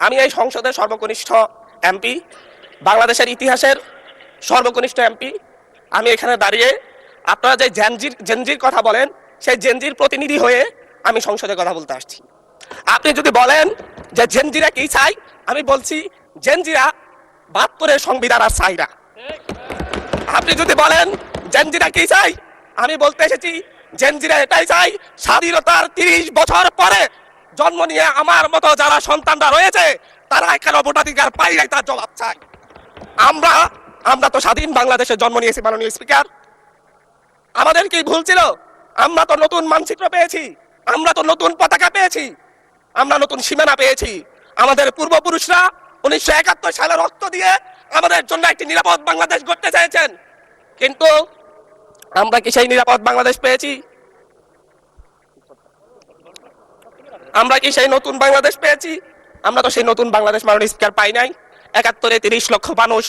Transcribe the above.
আমি এই সংসদের সর্বকনিষ্ঠ এমপি, বাংলাদেশের ইতিহাসের সর্বকনিষ্ঠ এমপি। আমি এখানে দাঁড়িয়ে আপনারা যে জেনজির কথা বলেন, সেই জেনজির প্রতিনিধি হয়ে আমি সংসদে কথা বলতে আসছি। আপনি যদি বলেন যে জেনজিরা কি চাই, আমি বলছি জেনজিরা ৭২-এর সংবিধান আর চাই না। আপনি যদি বলেন জেনজিরা কি চাই, আমি বলতে এসেছি জেনজিরা এটাই চাই, স্বাধীনতার ৩০ বছর পরে জন্ম নিয়ে আমার মতো যারা সন্তানরা রয়েছে তারা কেন ভোটাধিকার পাই নাই তার জবাব চাই। আমরা তো স্বাধীন বাংলাদেশে জন্ম নিয়েছি মাননীয় স্পিকার। আমাদের কি ভুল ছিল? আমরা তো নতুন মানচিত্র পেয়েছি, আমরা তো নতুন পতাকা পেয়েছি, আমরা নতুন সীমানা পেয়েছি। আমাদের পূর্বপুরুষরা ১৯৭১ সালে রক্ত দিয়ে আমাদের জন্য একটি নিরাপদ বাংলাদেশ গড়তে চেয়েছেন, কিন্তু আমরা কি সেই নিরাপদ বাংলাদেশ পেয়েছি? আমরা কি সেই নতুন বাংলাদেশ পেয়েছি? আমরা তো সেই নতুন বাংলাদেশ মাননীয় স্পিকার পাই নাই। ৭১-এ ৩০ লক্ষ মানুষ